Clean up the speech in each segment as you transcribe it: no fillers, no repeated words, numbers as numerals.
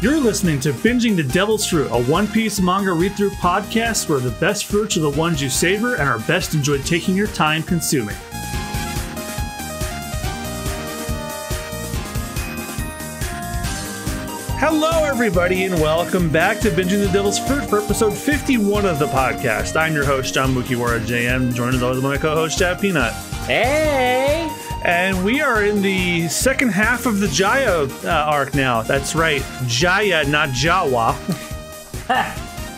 You're listening to Binging the Devil's Fruit, a One Piece manga read-through podcast where the best fruits are the ones you savor and are best enjoyed taking your time consuming. Hello, everybody, and welcome back to Binging the Devil's Fruit for episode 51 of the podcast. I'm your host, John Mukiwara JM, joined as always by my co-host, Chad Peanut. Hey! And we are in the second half of the Jaya arc now. That's right, Jaya, not Jawa.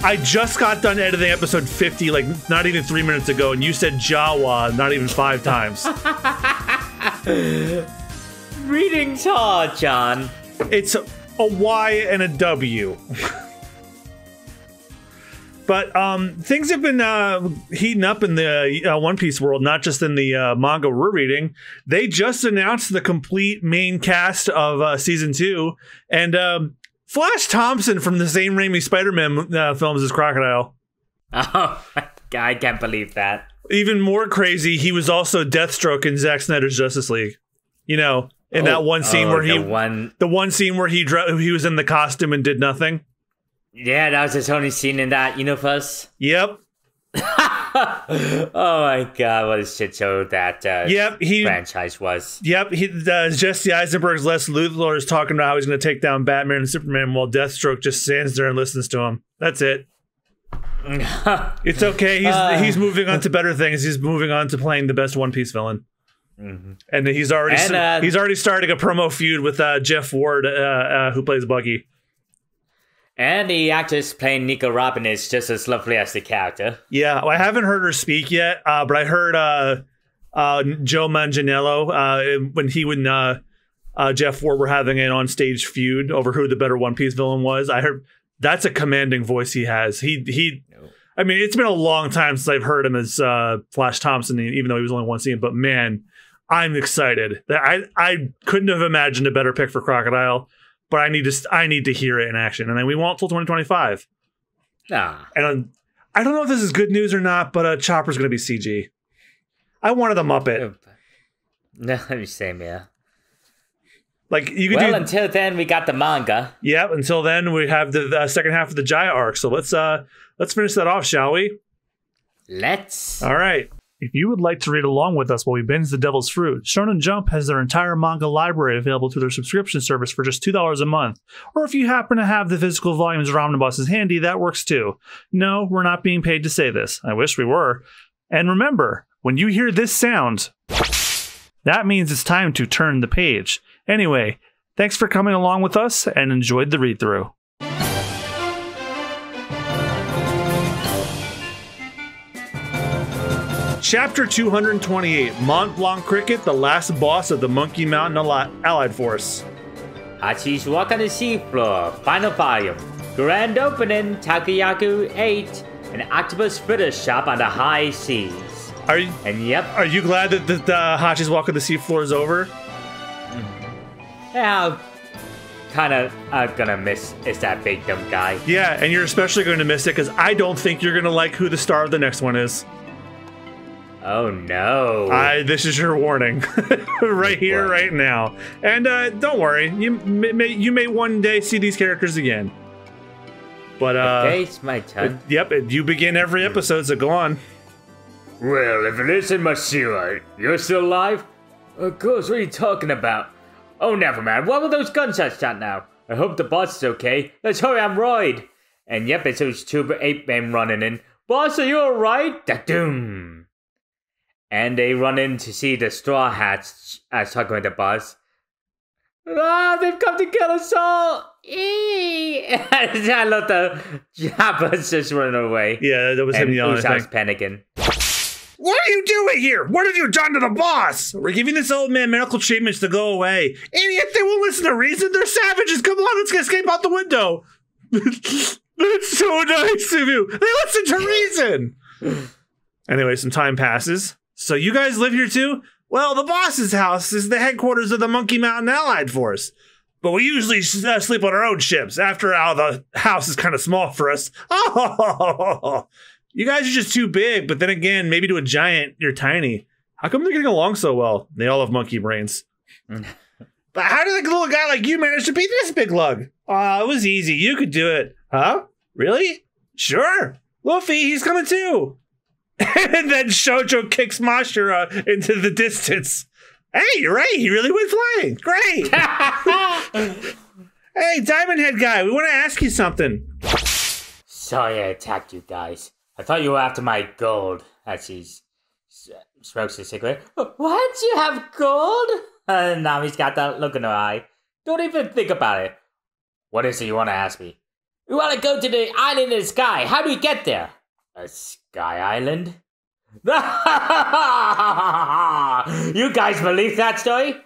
I just got done editing episode 50, like not even 3 minutes ago, and you said Jawa not even 5 times. Reading's hard, John. It's a Y and a W. But things have been heating up in the One Piece world, not just in the manga we're reading. They just announced the complete main cast of Season 2. And Flash Thompson from the same Raimi Spider-Man films as Crocodile. Oh, I can't believe that. Even more crazy, he was also Deathstroke in Zack Snyder's Justice League. You know, in that one scene where the one scene where he was in the costume and did nothing. Yeah, that was his only scene in that universe. Yep. Oh my god, what a shit show that franchise was. Yep, Jesse Eisenberg's Les Luthor is talking about how he's going to take down Batman and Superman while Deathstroke just stands there and listens to him. That's it. It's okay. He's moving on to better things. He's moving on to playing the best One Piece villain. Mm-hmm. And he's already starting a promo feud with Jeff Ward, who plays Buggy. And the actress playing Nico Robin is just as lovely as the character. Yeah, well, I haven't heard her speak yet, but I heard Joe Manganiello when he and Jeff Ward were having an on-stage feud over who the better One Piece villain was. I heard that's a commanding voice he has. I mean, it's been a long time since I've heard him as Flash Thompson, even though he was only one scene. But man, I'm excited. I couldn't have imagined a better pick for Crocodile. But I need to hear it in action, and then we won't till 2025. And I don't know if this is good news or not, but Chopper's going to be CG. I wanted a Muppet. No, same, yeah. Like you could until then we got the manga. Yep. Until then we have the second half of the Jaya arc. So let's finish that off, shall we? Let's. All right. If you would like to read along with us while we binge The Devil's Fruit, Shonen Jump has their entire manga library available through their subscription service for just $2 a month. Or if you happen to have the physical volumes or omnibuses handy, that works too. No, we're not being paid to say this. I wish we were. And remember, when you hear this sound, that means it's time to turn the page. Anyway, thanks for coming along with us and enjoyed the read-through. Chapter 228, Mont Blanc Cricket, the last boss of the Monkey Mountain Allied Force. Hachi's Walk on the Seafloor, final volume. Grand opening, Takoyaku 8, an octopus fritter shop on the high seas. Are you glad that the Hachi's Walk on the Seafloor is over? Yeah, kind of gonna miss is that big dumb guy. Yeah, and you're especially going to miss it because I don't think you're going to like who the star of the next one is. Oh no! This is your warning, right here, right now. And don't worry, you may one day see these characters again. But okay, it's my turn. Yep, you begin every episode, so go on. Well, if it isn't Masira, you're still alive? Of course. What are you talking about? Oh, never mind. What were those gunshots shot now? I hope the boss is okay. Let's hurry, I'm Royd. And yep, it's those two ape-men running in. Boss, are you alright? Da-doom. And they run in to see the Straw Hats talking with the boss. Ah, they've come to kill us all! I love the Jabba's just running away. Yeah, that was him yelling. Usopp's panicking. What are you doing here? What have you done to the boss? We're giving this old man medical treatments to go away. Idiot, they won't listen to reason. They're savages. Come on, let's escape out the window. That's so nice of you. They listen to reason. Anyway, some time passes. So you guys live here too? Well, the boss's house is the headquarters of the Monkey Mountain Allied Force. But we usually sleep on our own ships. After all, the house is kind of small for us. Oh, you guys are just too big. But then again, maybe to a giant, you're tiny. How come they're getting along so well? They all have monkey brains. But how did a little guy like you manage to beat this big lug? It was easy. You could do it. Huh? Really? Sure. Luffy, he's coming too. And then Shoujo kicks Mashura into the distance. Hey, you're right. He really went flying. Great. Hey, Diamond Head guy, we want to ask you something. Sorry I attacked you guys. I thought you were after my gold. As he smokes a cigarette. What? You have gold? Now he's got that look in her eye. Don't even think about it. What is it you want to ask me? We want to go to the island in the sky. How do we get there? A sky island? You guys believe that story?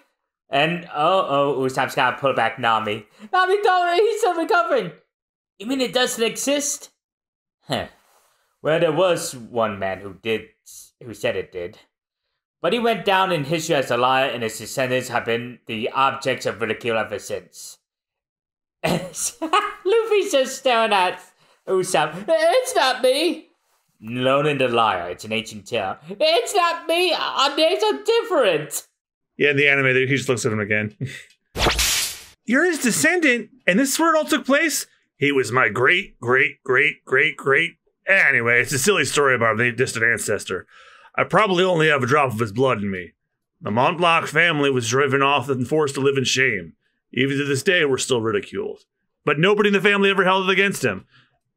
And Usopp's gotta pull back Nami. Nami, don't! He's still recovering! You mean it doesn't exist? Huh. Well, there was one man who said it did. But he went down in history as a liar, and his descendants have been the objects of ridicule ever since. Luffy's just staring at Usopp. It's not me! Nolan the liar, it's an ancient tale. It's not me! Our names are different! Yeah, in the anime, he just looks at him again. You're his descendant, and this is where it all took place? He was my great. Anyway, it's a silly story about a distant ancestor. I probably only have a drop of his blood in me. The Mont Blanc family was driven off and forced to live in shame. Even to this day, we're still ridiculed. But nobody in the family ever held it against him.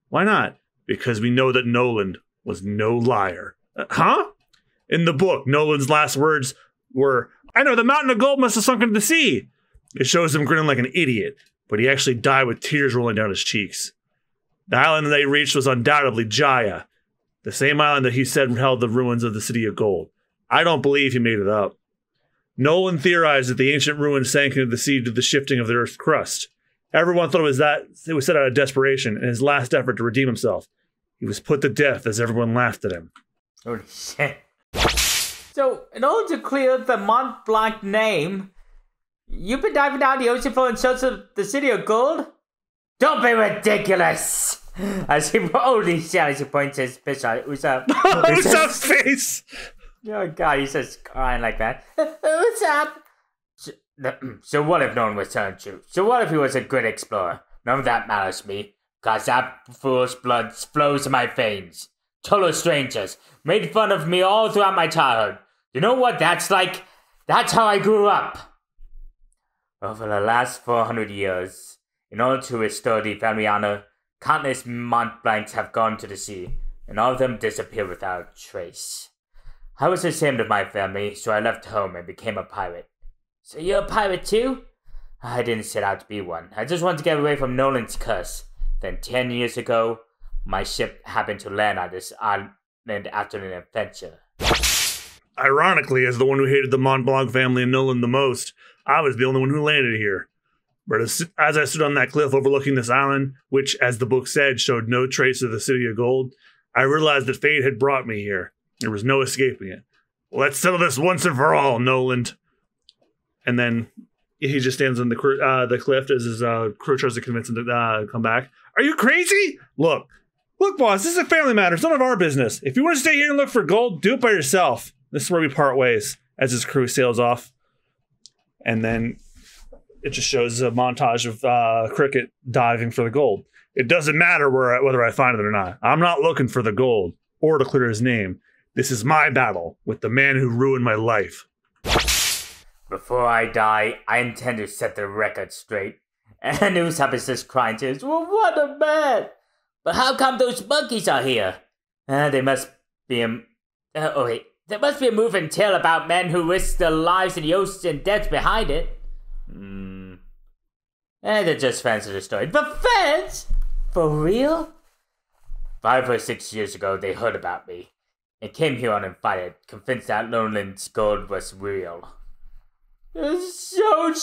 Why not? Because we know that Nolan was no liar. Huh? In the book, Nolan's last words were, I know, the mountain of gold must have sunk into the sea. It shows him grinning like an idiot, but he actually died with tears rolling down his cheeks. The island that they reached was undoubtedly Jaya, the same island that he said held the ruins of the City of Gold. I don't believe he made it up. Nolan theorized that the ancient ruins sank into the sea due to the shifting of the Earth's crust. Everyone thought it was set out of desperation in his last effort to redeem himself. He was put to death as everyone laughed at him. Holy shit. So, in order to clear the Mont Blanc name, you've been diving down the ocean floor in search of the City of Gold? Don't be ridiculous! As he points his fish at Usopp. Usopp's face! Oh god, he's just crying like that. Usopp! So what if no one was telling true? So what if he was a good explorer? None of that matters to me, cause that fool's blood flows in my veins. Total strangers made fun of me all throughout my childhood. You know what that's like? That's how I grew up. Over the last 400 years, in order to restore the family honor, countless Mont Blancs have gone to the sea, and all of them disappeared without a trace. I was ashamed of my family, so I left home and became a pirate. So you're a pirate too? I didn't set out to be one. I just wanted to get away from Nolan's curse. Then 10 years ago, my ship happened to land on this island after an adventure. Ironically, as the one who hated the Mont Blanc family and Nolan the most, I was the only one who landed here. But as I stood on that cliff overlooking this island, which, as the book said, showed no trace of the City of Gold, I realized that fate had brought me here. There was no escaping it. Let's settle this once and for all, Nolan. And then he just stands on the cliff as his crew tries to convince him to come back. Are you crazy? Look, boss, this is a family matter. It's none of our business. If you want to stay here and look for gold, do it by yourself. This is where we part ways, as his crew sails off. And then it just shows a montage of Cricket diving for the gold. It doesn't matter whether I find it or not. I'm not looking for the gold or to clear his name. This is my battle with the man who ruined my life. Before I die, I intend to set the record straight. And Usopp is just crying tears. Well, what a man! But how come those monkeys are here? There must be a moving tale about men who risked their lives in the ocean and death behind it. They're just fans of the story. But fans? For real? 5 or 6 years ago, they heard about me. And came here uninvited, convinced that Nolan's gold was real. Shoujo!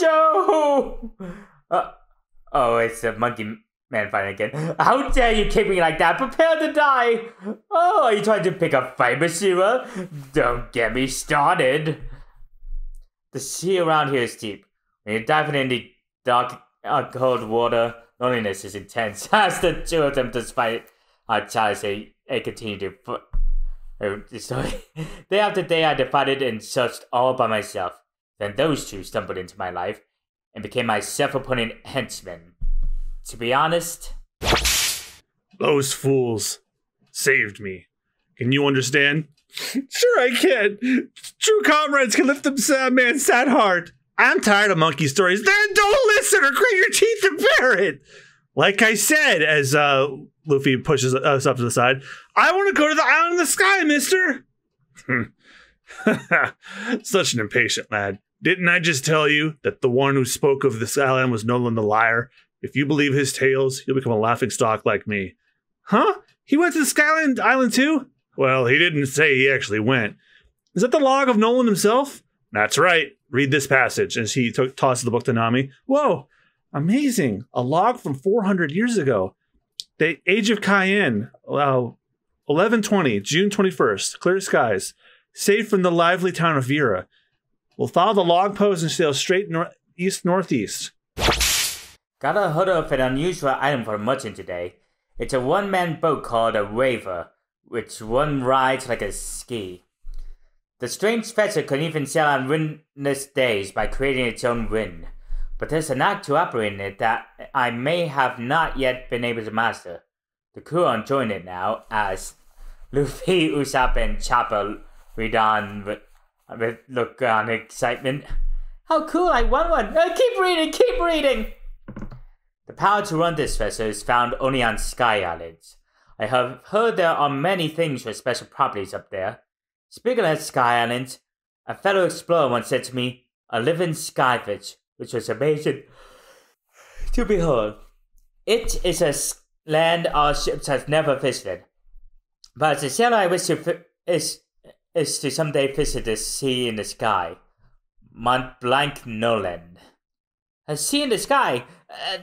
It's the monkey man fighting again. How dare you kick me like that? Prepare to die! Oh, are you trying to pick a fight, Mashira? Don't get me started. The sea around here is deep. When you're diving in the dark, cold water, loneliness is intense. As the two of them despite our challenge, they continue to... Day after day, I divided and searched all by myself. Then those two stumbled into my life and became my self-appointed henchmen. to be honest. Those fools saved me. Can you understand? Sure I can. True comrades can lift them man's sad heart. I'm tired of monkey stories. Then don't listen or grit your teeth and bear it. Like I said, as Luffy pushes us up to the side, I want to go to the island in the sky, mister. Such an impatient lad. Didn't I just tell you that the one who spoke of this island was Nolan the liar? If you believe his tales, you'll become a laughingstock like me. Huh? He went to the Skyland Island too? Well, he didn't say he actually went. Is that the log of Nolan himself? That's right. Read this passage. As he tosses the book to Nami. Whoa, amazing. A log from 400 years ago. The age of Cayenne. 1120, June 21st. Clear skies. Safe from the lively town of Vera. We'll follow the log post and sail straight east-northeast. Got a hold of an unusual item for merchant today. It's a one-man boat called a raver, which one rides like a ski. The strange vessel can even sail on windless days by creating its own wind, but there's a knack to operating it that I may have not yet been able to master. The crew are enjoying it now, as Luffy, Usopp, and Chopper read on with look on excitement. How cool, I want one! Keep reading! The power to run this vessel is found only on Sky Islands. I have heard there are many things with special properties up there. Speaking of Sky Islands, a fellow explorer once said to me, a living skyfish, which was amazing to behold. It is a land our ships have never visited. But as a sailor, I wish to is to someday visit the sea in the sky. Mont Blanc Noland. A sea in the sky?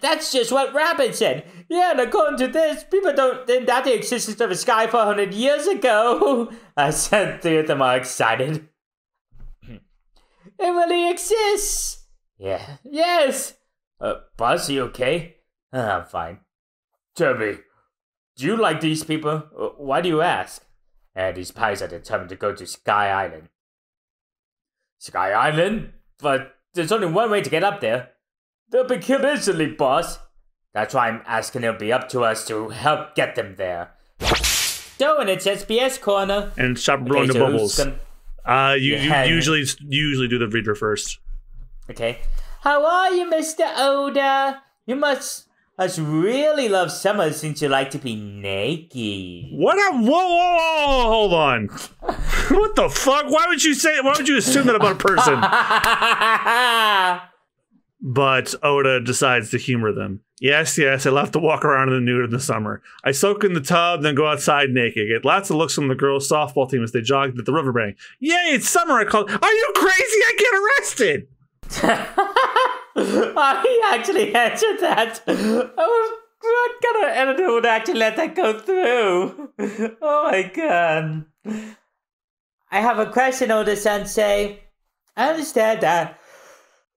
That's just what Rabbit said. Yeah, and according to this, people don't doubt the existence of a sky 400 years ago. I said three of them are excited. It really exists. Yeah. Yes. Buzz, you okay? I'm fine. Tell me, do you like these people? Why do you ask? These pirates are determined to go to Sky Island. Sky Island? But there's only one way to get up there. They'll be killed instantly, boss. That's why I'm asking it'll be up to us to help get them there. So, and it's SBS corner. And stop blowing the bubbles. You usually do the reader first. Okay. How are you, Mr. Oda? You must really love summer since you like to be naked. What a whoa, hold on. What the fuck? Why would you assume that about a person? But Oda decides to humor them. Yes, I love to walk around in the nude in the summer. I soak in the tub, then go outside naked. Get lots of looks from the girls' softball team as they jog at the riverbank. Yay, it's summer, I call. Are you crazy? I get arrested! He actually answered that. What kind of editor would actually let that go through? Oh my god. I have a question, Oda-sensei. I understand that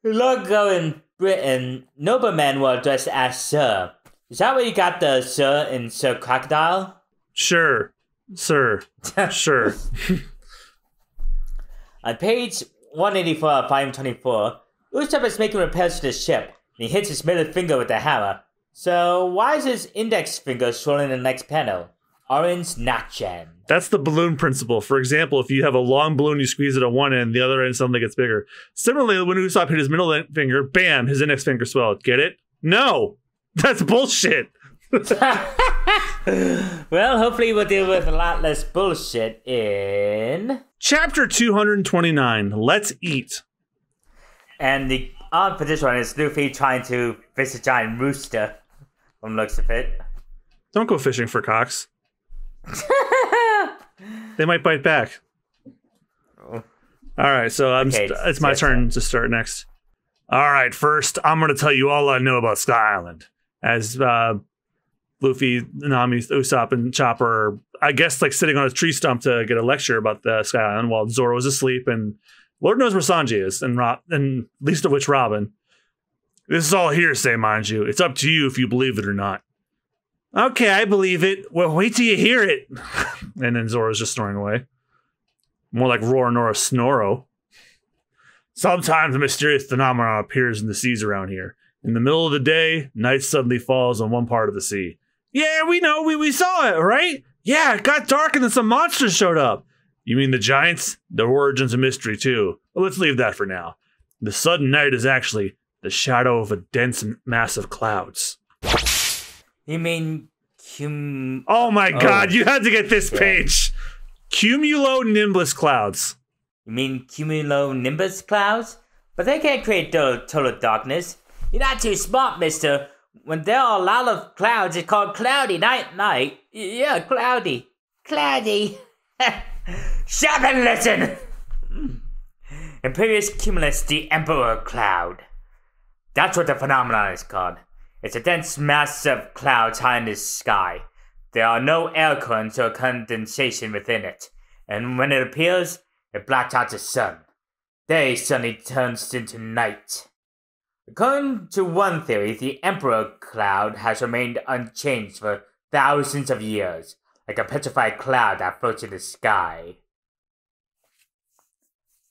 long ago in Britain, noblemen were addressed as Sir. Is that where you got the Sir in Sir Crocodile? Sure. Sir. Sure. On page 184 of volume 24, Usopp is making repairs to the ship, and he hits his middle finger with the hammer. So why is his index finger swollen in the next panel? Orange Natchan. That's the balloon principle. For example, if you have a long balloon, you squeeze it on one end, the other end suddenly gets bigger. Similarly, when Usopp hit his middle finger, bam, his index finger swelled. Get it? No! That's bullshit! Well, hopefully we'll deal with a lot less bullshit in Chapter 229, Let's Eat. And the art for this one is Luffy trying to fish a giant rooster, from the looks of it. Don't go fishing for cocks. They might bite back. Oh. Alright, so it's my turn to start next. Alright, first, I'm going to tell you all I know about Sky Island. As Luffy, Nami, Usopp, and Chopper are, I guess, like sitting on a tree stump to get a lecture about the Sky Island while Zoro is asleep, and Lord knows where Sanji is, and least of which Robin. This is all hearsay, mind you. It's up to you if you believe it or not. Okay, I believe it. Well, wait till you hear it. And then Zoro's just snoring away. More like Roar Nora Snoro. Sometimes a mysterious phenomenon appears in the seas around here. In the middle of the day, night suddenly falls on one part of the sea. Yeah, we know. We saw it, right? Yeah, it got dark and then some monsters showed up. You mean the giants? Their origin's a mystery, too. Well, let's leave that for now. The sudden night is actually the shadow of a dense mass of clouds. You mean Oh my god, you had to get this page. Cumulonimbus clouds. You mean cumulonimbus clouds? But they can't create total darkness. You're not too smart, mister. When there are a lot of clouds, it's called cloudy night. Yeah, cloudy. Cloudy. Shut up and listen! Imperious Cumulus, the Emperor Cloud. That's what the phenomenon is called. It's a dense mass of clouds high in the sky. There are no air currents or condensation within it, and when it appears, it blacks out the sun. Day suddenly turns into night. According to one theory, the Emperor Cloud has remained unchanged for thousands of years, like a petrified cloud that floats in the sky.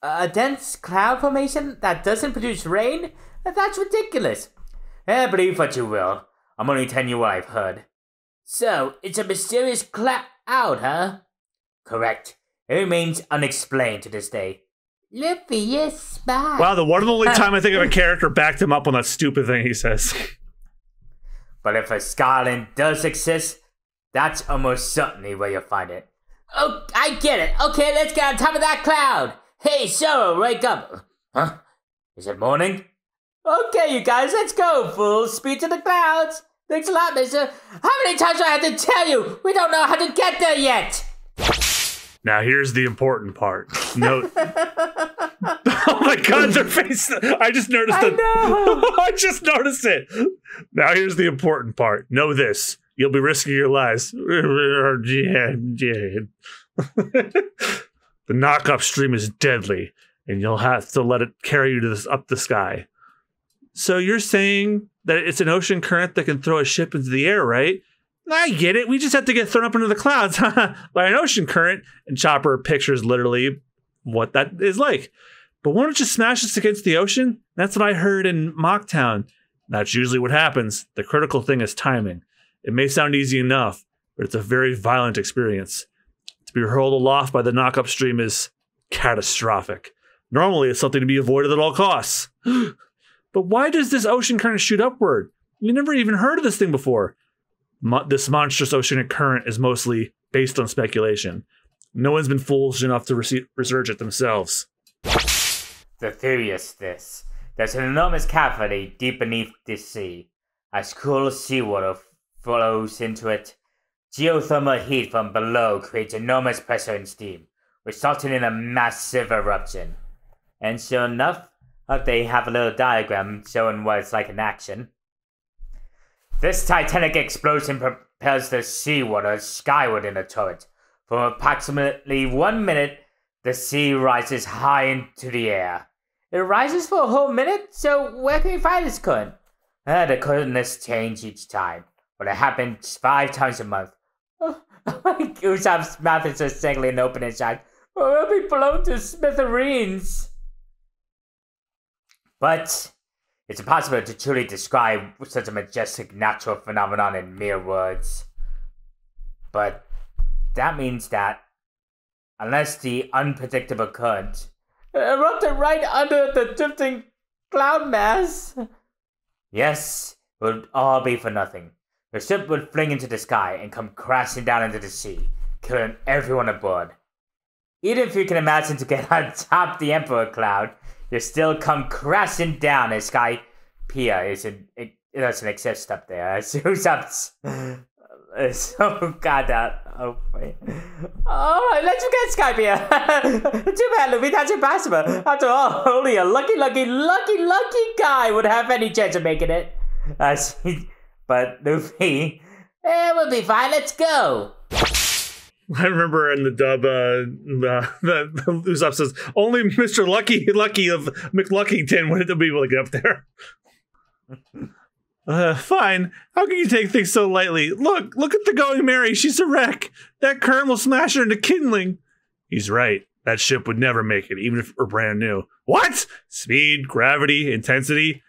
A dense cloud formation that doesn't produce rain? That's ridiculous. Believe what you will. I'm only telling you what I've heard. So, it's a mysterious cloud, huh? Correct. It remains unexplained to this day. Luffy, you're smart. Wow, the one and only time I think of a character backed him up on that stupid thing he says. But if a Skyland does exist, that's almost certainly where you'll find it. Oh, I get it. Okay, let's get on top of that cloud. Hey, Zoro, wake up. Huh? Is it morning? Okay, you guys, let's go. Full speed to the clouds. Thanks a lot, mister. How many times do I have to tell you? We don't know how to get there yet. Now, here's the important part. Note. Oh my god, their face. I just noticed it. I just noticed it. Now, here's the important part. Know this. You'll be risking your lives. The knock-up stream is deadly, and you'll have to let it carry you to up the sky. So you're saying that it's an ocean current that can throw a ship into the air, right? I get it. We just have to get thrown up into the clouds by an ocean current. And Chopper pictures literally what that is like. But won't it just smash us against the ocean? That's what I heard in Mocktown. That's usually what happens. The critical thing is timing. It may sound easy enough, but it's a very violent experience. To be hurled aloft by the knock-up stream is catastrophic. Normally, it's something to be avoided at all costs. But why does this ocean current shoot upward? You never even heard of this thing before. This monstrous oceanic current is mostly based on speculation. No one's been foolish enough to research it themselves. The theory is this. There's an enormous cavity deep beneath the sea. As cool seawater flows into it, geothermal heat from below creates enormous pressure and steam, resulting in a massive eruption. And sure enough, they have a little diagram showing what it's like in action. This titanic explosion propels the seawater skyward in a torrent. For approximately 1 minute, the sea rises high into the air. It rises for a whole minute, so where can you find this current? The currents change each time, but it happens 5 times a month. Usopp's mouth is just dangling open inside. We'll be blown to smithereens. But it's impossible to truly describe such a majestic natural phenomenon in mere words. But that means that, unless the unpredictable current erupted right under the drifting cloud mass, yes, it would all be for nothing. The ship would fling into the sky and come crashing down into the sea, killing everyone aboard. Even if you can imagine to get on top of the Emperor Cloud, you still come crashing down as Sky Pia it doesn't exist up there. Usopp's so god wait. Alright, let's forget Skypia. Too bad, Luffy, that's impossible. After all, only a lucky guy would have any chance of making it. But Luffy, we'll be fine, let's go. I remember in the dub, Usopp says, only Mr. Lucky of McLuckington would be able to get up there. Fine. How can you take things so lightly? Look at the Going Merry. She's a wreck. That current will smash her into kindling. He's right. That ship would never make it, even if it were brand new. What? Speed, gravity, intensity?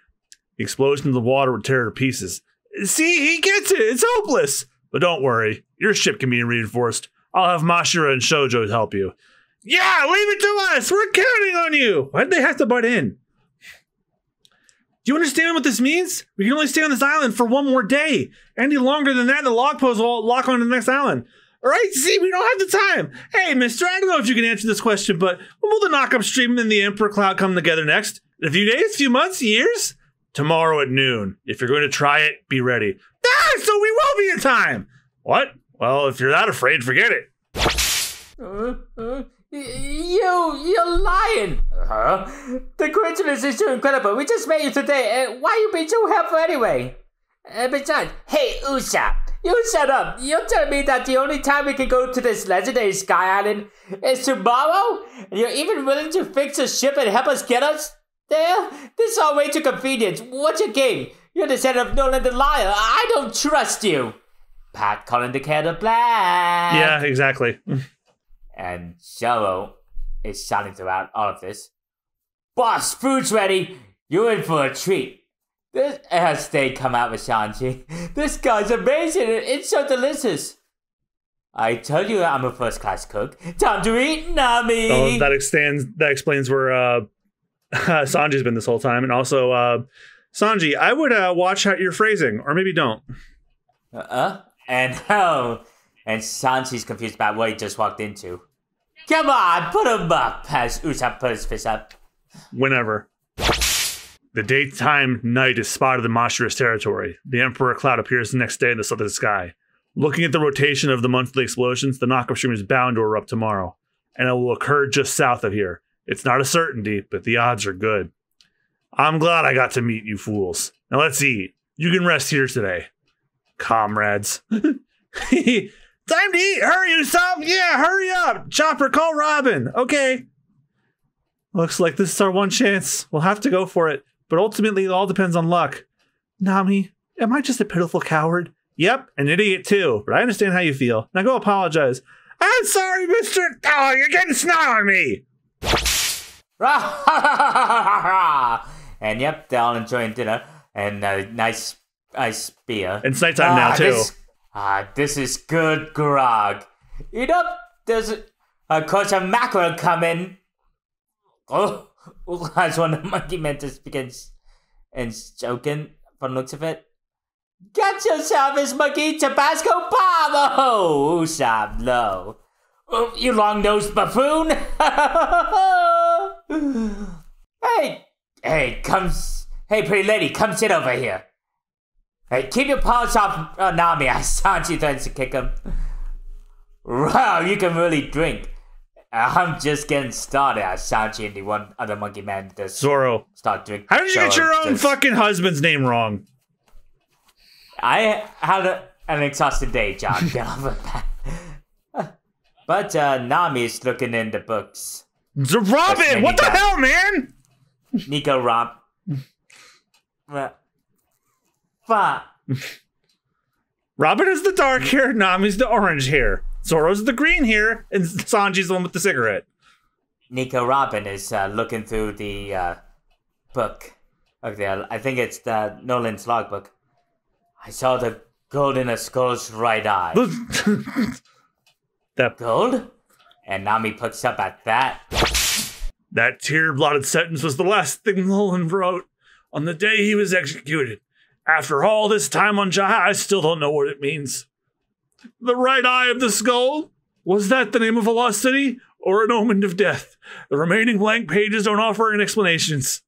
The explosion of the water would tear it to pieces. See, he gets it. It's hopeless. But don't worry. Your ship can be reinforced. I'll have Mashira and Shoujo help you. Yeah, leave it to us. We're counting on you. Why'd they have to butt in? Do you understand what this means? We can only stay on this island for one more day. Any longer than that, the log post will lock on to the next island. All right, see, we don't have the time. Hey, mister, I don't know if you can answer this question, but when will the knock-up stream and the Emperor Cloud come together next? In a few days, few months, years? Tomorrow at noon. If you're going to try it, be ready. Ah, so we will be in time. What? Well, if you're that afraid, forget it. You're lying. Huh? The coincidence is too incredible. We just met you today. Why are you being so helpful anyway? Besides, hey, Usopp, you shut up. You're telling me that the only time we can go to this legendary Sky Island is tomorrow? And you're even willing to fix a ship and help us get us there? This is all way too convenient. What's your game? You're the son of Nolan the liar. I don't trust you. Pat calling the kettle black. Yeah, exactly. And Shoro is shouting throughout all of this. Boss, food's ready. You're in for a treat. This as they come out with Sanji. This guy's amazing and it's so delicious. I told you I'm a first-class cook. Time to eat, Nami. Oh, that explains where Sanji's been this whole time. And also, Sanji, I would watch out your phrasing, or maybe don't. And Sanji's confused about what he just walked into. Come on, put him up, as Usopp put his fist up. Whenever. The daytime night is spotted in Mashira's territory. The Emperor Cloud appears the next day in the southern sky. Looking at the rotation of the monthly explosions, the knock-up stream is bound to erupt tomorrow, and it will occur just south of here. It's not a certainty, but the odds are good. I'm glad I got to meet you fools. Now let's eat. You can rest here today, comrades. Time to eat! Hurry, Usopp! Yeah, hurry up! Chopper, call Robin! Okay. Looks like this is our one chance. We'll have to go for it. But ultimately, it all depends on luck. Nami, am I just a pitiful coward? Yep, an idiot too. But I understand how you feel. Now go apologize. I'm sorry, mister. Oh, you're getting snot on me! And yep, they're all enjoying dinner. And a nice ice beer. It's nighttime now, too. This is good grog. You know, there's of course a mackerel coming. Oh, as one of the monkey mentors begins and joking from the looks of it. Get yourself this monkey Tabasco Pavo! Usopp low. Oh, you long-nosed buffoon! Hey, pretty lady, come sit over here. Hey, keep your paws off Nami. Sanji threatens to kick him. Wow, you can really drink. I'm just getting started. Sanji and the one other monkey man just Zoro start drinking. How did you get your own fucking husband's name wrong? I had an exhausted day, John. But Nami is looking in the books. Robin, what the hell, man? Nico Rob. Fuck. Robin is the dark hair, Nami's the orange hair. Zoro's the green hair, and Sanji's the one with the cigarette. Nico Robin is looking through the book. Okay, I think it's the Nolan's logbook. I saw the gold in a skull's right eye. That gold? And Nami looks up at that. That tear-blotted sentence was the last thing Nolan wrote on the day he was executed. After all this time on Jaha, I still don't know what it means. The right eye of the skull? Was that the name of a lost city? Or an omen of death? The remaining blank pages don't offer any explanations.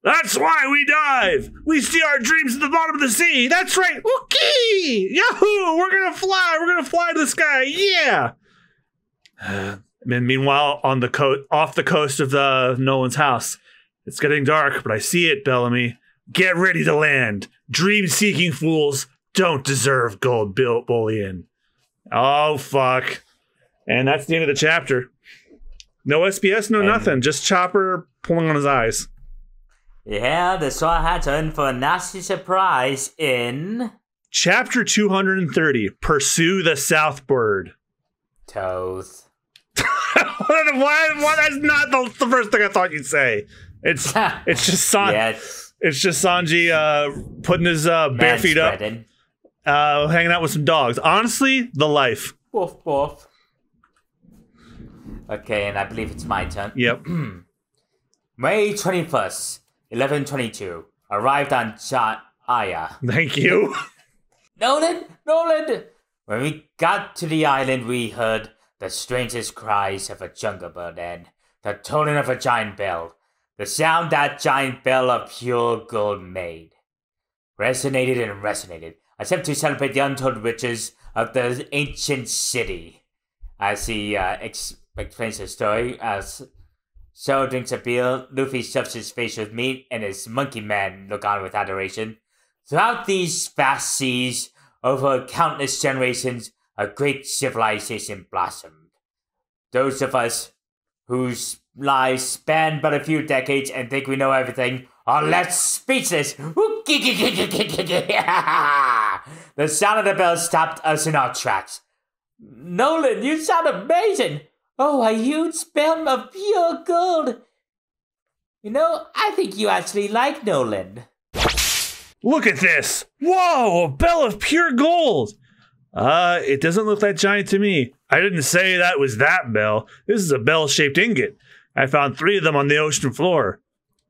That's why we dive! We see our dreams at the bottom of the sea! That's right! Okay! Yahoo! We're gonna fly! We're gonna fly to the sky! Yeah! And meanwhile, off the coast of Nolan's house, it's getting dark, but I see it, Bellamy. Get ready to land. Dream-seeking fools don't deserve gold bullion. Oh, fuck. And that's the end of the chapter. No SBS, no nothing. Just Chopper pulling on his eyes. Yeah, the Straw Hats are in for a nasty surprise in... Chapter 230, Pursue the Southbird. Toes. Why? That's not the first thing I thought you'd say. It's just Sanji. Yeah, It's just Sanji putting his bare feet up, hanging out with some dogs. Honestly, the life. Woof, woof. Okay, and I believe it's my turn. Yep. May 21st, 1122. Arrived on Aya. Thank you. Nolan! When we got to the island, we heard the strangest cries of a jungle bird and the tolling of a giant bell. The sound that giant bell of pure gold made resonated and resonated, as if to celebrate the untold riches of the ancient city. As he explains the story, as Zoro drinks a beer, Luffy stuffs his face with meat, and his monkey man look on with adoration. Throughout these vast seas, over countless generations, a great civilization blossomed. Those of us whose lives span but a few decades and think we know everything are left speechless. The sound of the bell stopped us in our tracks. Nolan, you sound amazing! Oh, a huge bell of pure gold! You know, I think you actually like Nolan. Look at this! Whoa, a bell of pure gold! It doesn't look that giant to me. I didn't say that was that bell. This is a bell-shaped ingot. I found 3 of them on the ocean floor.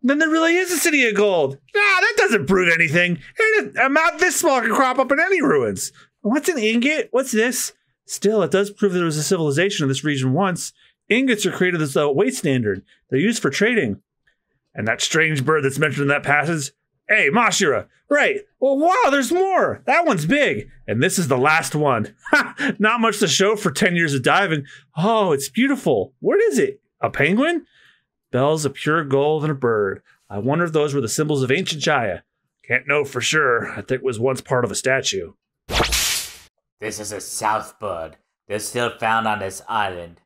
Then there really is a city of gold. Nah, that doesn't prove anything. A mount this small can crop up in any ruins. What's an ingot? What's this? Still, it does prove there was a civilization in this region once. Ingots are created as a weight standard. They're used for trading. And that strange bird that's mentioned in that passage? Hey, Mashira. Right. Well, wow, there's more. That one's big. And this is the last one. Ha! Not much to show for 10 years of diving. Oh, it's beautiful. What is it? A penguin? Bells of pure gold and a bird. I wonder if those were the symbols of ancient Jaya. Can't know for sure. I think it was once part of a statue. This is a south bird. They're still found on this island.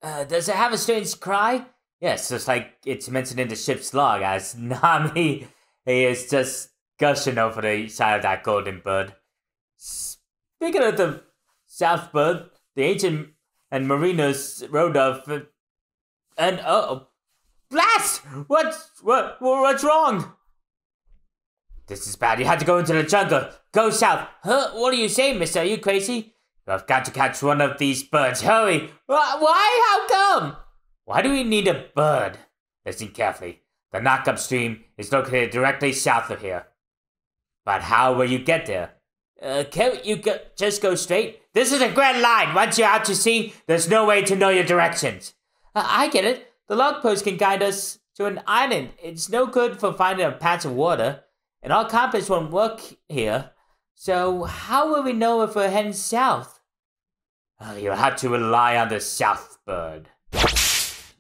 Does it have a strange cry? Yes, just like it's mentioned in the ship's log, as Nami is just gushing over the side of that golden bird. Speaking of the south bird, the ancient and mariners wrote of, and blast! What's wrong? This is bad. You had to go into the jungle. Go south. Huh? What are you saying, mister? Are you crazy? I've got to catch one of these birds. Hurry. Why? How come? Why do we need a bird? Listen carefully. The Knockup Stream is located directly south of here. But how will you get there? Can't you just go straight? This is a grand line. Once you're out to sea, there's no way to know your directions. I get it. The log post can guide us to an island. It's no good for finding a patch of water. And our compass won't work here. So how will we know if we're heading south? You'll have to rely on the south bird.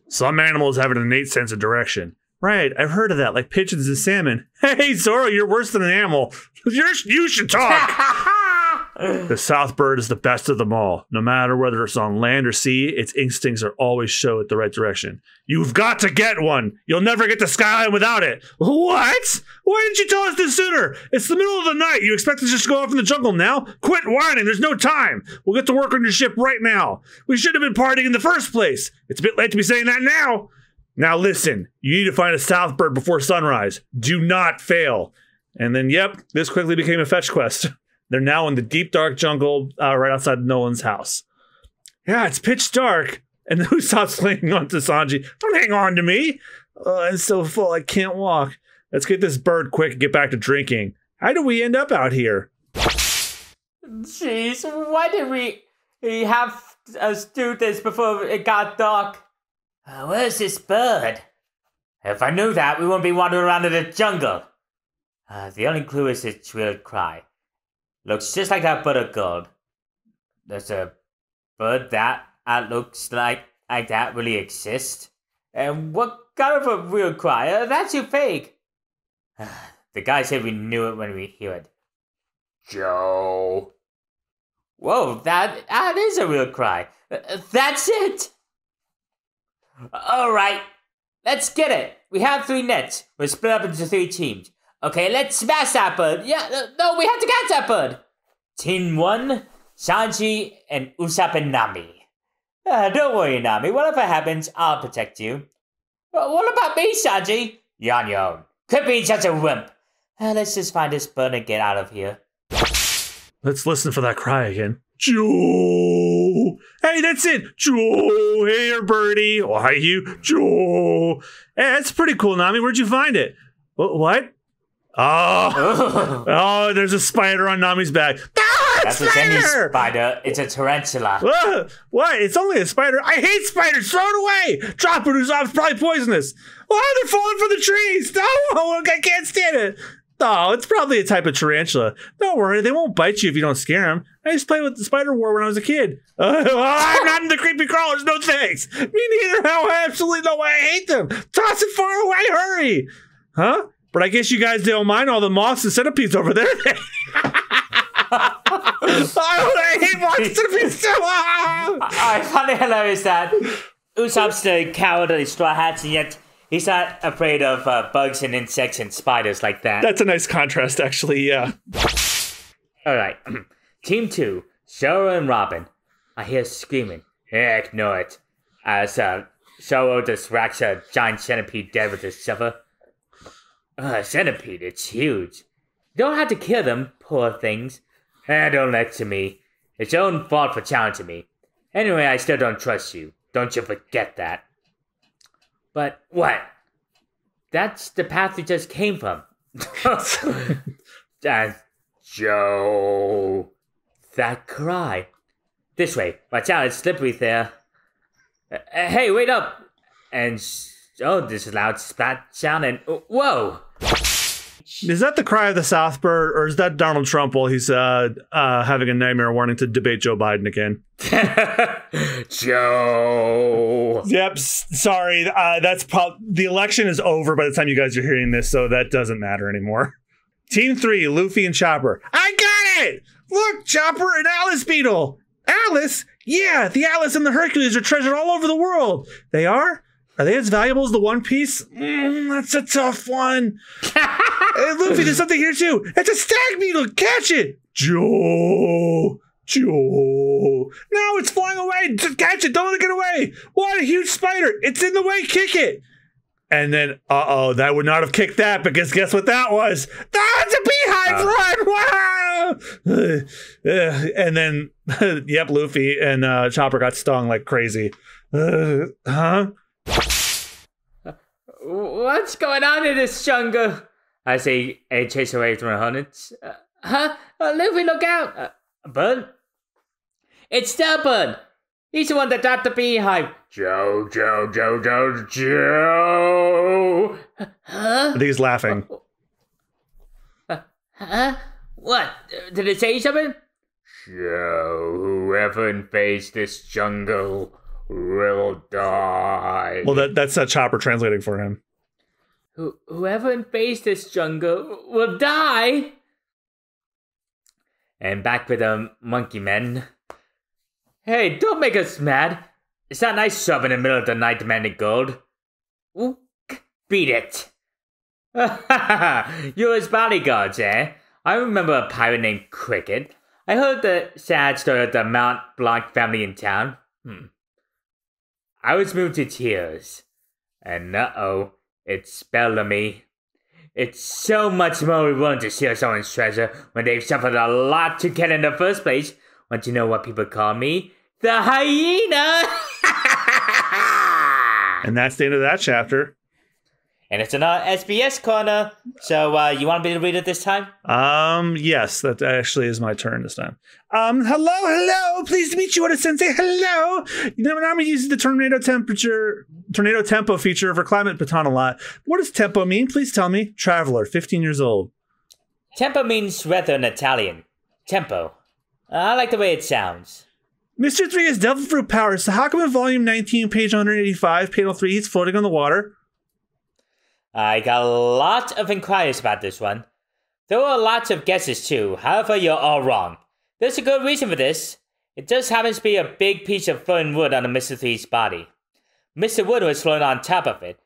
Some animals have an innate sense of direction. Right, I've heard of that, like pigeons and salmon. Hey, Zoro, you're worse than an animal. You should talk. The south bird is the best of them all. No matter whether it's on land or sea, its instincts are always show it the right direction. You've got to get one. You'll never get to Skyline without it. What? Why didn't you tell us this sooner? It's the middle of the night. You expect us just to go off in the jungle now? Quit whining. There's no time. We'll get to work on your ship right now. We should have been partying in the first place. It's a bit late to be saying that now. Now listen, you need to find a south bird before sunrise. Do not fail. And then, yep, this quickly became a fetch quest. They're now in the deep, dark jungle right outside Nolan's house. Yeah, it's pitch dark. And who stops clinging on to Sanji? Don't hang on to me. I'm so full I can't walk. Let's get this bird quick and get back to drinking. How did we end up out here? Jeez, why did we have us do this before it got dark? Where's this bird? If I knew that, we wouldn't be wandering around in the jungle. The only clue is its shrill cry. Looks just like that bird of gold. Does a bird that looks like that really exist? And what kind of a real cry? That's your fake. The guy said we knew it when we hear it. Joe. Whoa, that is a real cry. That's it. All right, let's get it. We have 3 nets. We're split up into 3 teams. Okay, let's smash that bird. Yeah, no, we have to catch that bird. Team 1, Sanji and Usopp and Nami. Don't worry, Nami. Whatever happens, I'll protect you. What about me, Sanji? You're on your own. Quit being such a wimp. Let's just find this bird and get out of here. Let's listen for that cry again. Joe! Hey, that's it! Joe! Hey, your birdie! Oh, hi, you! Joe! Hey, that's pretty cool, Nami. Where'd you find it? What? Oh, there's a spider on Nami's back. Ah, that's a semi-spider. It's a tarantula. What? It's only a spider. I hate spiders. Throw it away. Drop it. It's probably poisonous. Oh, they're falling from the trees. No, I can't stand it. Oh, it's probably a type of tarantula. Don't worry, they won't bite you if you don't scare them. I used to play with the spider war when I was a kid. I'm not into creepy crawlers, no thanks. Me neither. I absolutely know why I hate them. Toss it far away, hurry. Huh? But I guess you guys don't mind all the moths and centipedes over there. I hate moths and centipedes too. I find it hilarious that Usopp's the coward of the Straw Hats, and yet he's not afraid of bugs and insects and spiders like that. That's a nice contrast, actually, yeah. Alright. Team 2, Zoro and Robin. I hear screaming. Ignore it. As Zoro distracts a giant centipede dead with his shovel. Centipede, it's huge. You don't have to kill them, poor things. Don't lecture me. It's your own fault for challenging me. Anyway, I still don't trust you. Don't you forget that. But what? That's the path we just came from. Joe. That cry. This way. Watch out, it's slippery there. Hey, wait up. And this is loud splat sound and whoa. Is that the cry of the South Bird, or is that Donald Trump while he's having a nightmare wanting to debate Joe Biden again? Joe. Yep. Sorry. That's the election is over by the time you guys are hearing this, so that doesn't matter anymore. Team 3, Luffy and Chopper. I got it! Look, Chopper, an Alice beetle. Alice? Yeah, the Alice and the Hercules are treasured all over the world. They are? Are they as valuable as the One Piece? That's a tough one. Hey, Luffy, there's something here too. It's a stag beetle. Catch it. Joe. No, it's flying away. Just catch it. Don't let it get away. What a huge spider. It's in the way. Kick it. And then, that would not have kicked that, because guess what that was? That's a beehive run! Wow! And then, yep, Luffy and Chopper got stung like crazy. Huh? What's going on in this jungle? I see a chase away from the hornets. Luffy, look out! Bird? It's the bird! He's the one that dropped the beehive. Joe. Huh? I think he's laughing. What? Did it say something? Joe, whoever invades this jungle will die. Well, that's Chopper translating for him. Whoever invades this jungle will die. And back with the monkey men. Hey, don't make us mad. It's not nice shoving in the middle of the night demanding gold. Ooh, beat it. You're his bodyguards, eh? I remember a pirate named Cricket. I heard the sad story of the Mount Blanc family in town. I was moved to tears. And it's Bellamy. It's so much more rewarding to share someone's treasure when they've suffered a lot to get in the first place. Want to know what people call me? The hyena! And that's the end of that chapter. And it's another SBS corner. So you want me to read it this time? Yes, that actually is my turn this time. Hello. Pleased to meet you, Oda-sensei. Hello. Nami uses the tornado tempo feature for climate baton a lot. What does tempo mean? Please tell me. Traveler, 15 years old. Tempo means weather in Italian. Tempo. I like the way it sounds. Mr. 3 has devil fruit powers, so how come in volume 19, page 185, panel 3, he's floating on the water? I got a lot of inquiries about this one. There were lots of guesses too, however you're all wrong. There's a good reason for this. It just happens to be a big piece of floating wood on Mr. 3's body. Mr. Wood was floating on top of it.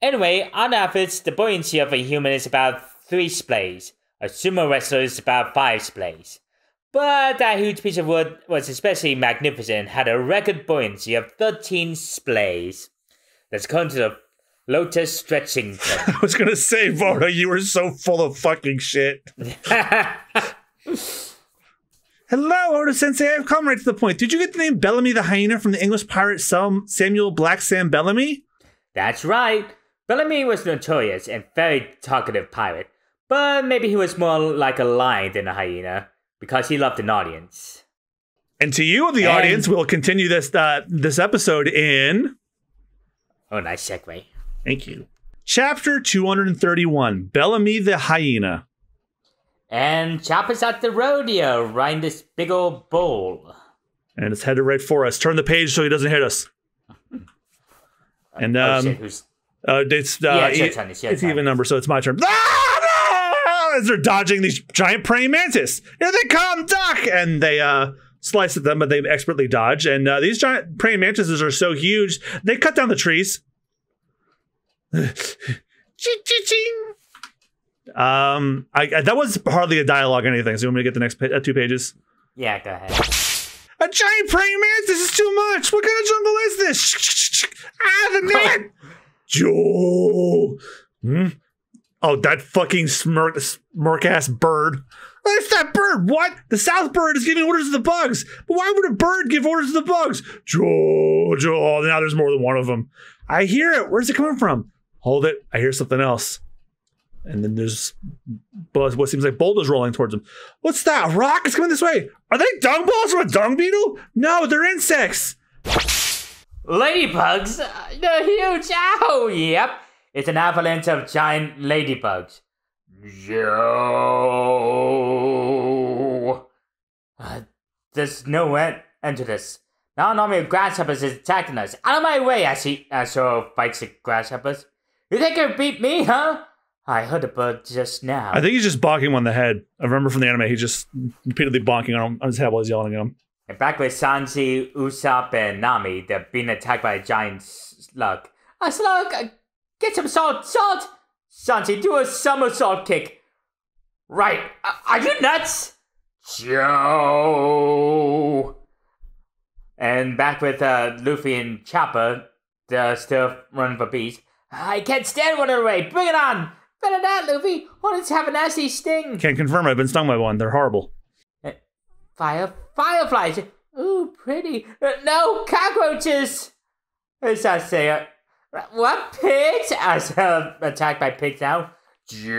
Anyway, on average, the buoyancy of a human is about 3 splays. A sumo wrestler is about 5 splays. But that huge piece of wood was especially magnificent and had a record buoyancy of 13 splays. That's according to the Lotus stretching. I was gonna say, Voda, you were so full of fucking shit. Hello, Oda Sensei. I've come right to the point. Did you get the name Bellamy the Hyena from the English pirate Samuel Black Sam Bellamy? That's right. Bellamy was notorious and very talkative pirate, but maybe he was more like a lion than a hyena because he loved an audience. And to you, the audience, we'll continue this episode in... Oh, nice segue. Thank you. Chapter 231, Bellamy the Hyena. And Chopper's at the rodeo, riding this big old bull. And it's headed right for us. Turn the page so he doesn't hit us. And it's even number, so it's my turn. As they're dodging these giant praying mantis. Here they come, duck! And they slice at them, but they expertly dodge. And these giant praying mantises are so huge, they cut down the trees. That was hardly a dialogue or anything. So you want me to get the next 2 pages? Yeah, go ahead. A giant praying mantis is too much. What kind of jungle is this? The net. Joe. Oh, that fucking smirk ass bird. It's that bird. What? The South bird is giving orders to the bugs. But why would a bird give orders to the bugs? Joe. Oh, now there's more than one of them. I hear it. Where's it coming from? Hold it. I hear something else. And then there's what seems like boulders rolling towards them. What's that? A rock is coming this way. Are they dung balls from a dung beetle? No, they're insects. Ladybugs? They're huge. Ow! Yep. It's an avalanche of giant ladybugs. Yo! There's no end to this. Now an army of grasshoppers is attacking us. Out of my way, Ashura fights the grasshoppers. You think you beat me, huh? I heard a bird just now. I think he's just bonking him on the head. I remember from the anime, he's just repeatedly bonking on his head while he's yelling at him. And back with Sanji, Usopp, and Nami, they're being attacked by a giant slug. A slug! Get some salt! Salt! Sanji, do a somersault kick. Right. Are you nuts? Joe! And back with Luffy and Chopper, they're still running for peace. I can't stand one away. Bring it on! Better not, Luffy. Hornets have a nasty sting. Can't confirm. I've been stung by one. They're horrible. Fireflies. Ooh, pretty. No, cockroaches. As I say, what pigs? As attacked by pigs now. Joe.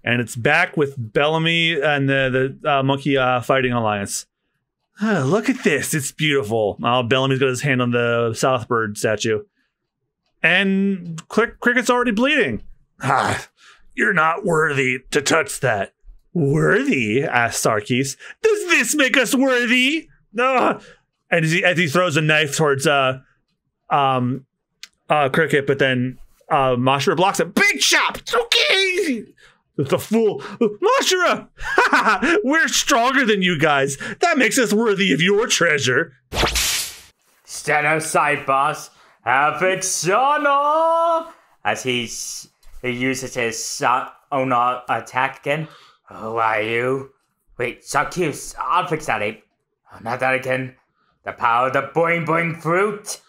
And it's back with Bellamy and the monkey fighting alliance. Look at this. It's beautiful. Oh, Bellamy's got his hand on the Southbird statue. And Cricket's already bleeding. You're not worthy to touch that. Worthy? Asked Sarkis. Does this make us worthy? And as he throws a knife towards Cricket, but then Mashura blocks it. Big chop! Okay! The fool. Mashura! We're stronger than you guys. That makes us worthy of your treasure. Stand aside, boss. Have it, Shana! As he uses his own attack again. Who are you? Wait, Sarkis, I'll fix that ape. Oh, not that again. The power of the boing boing fruit.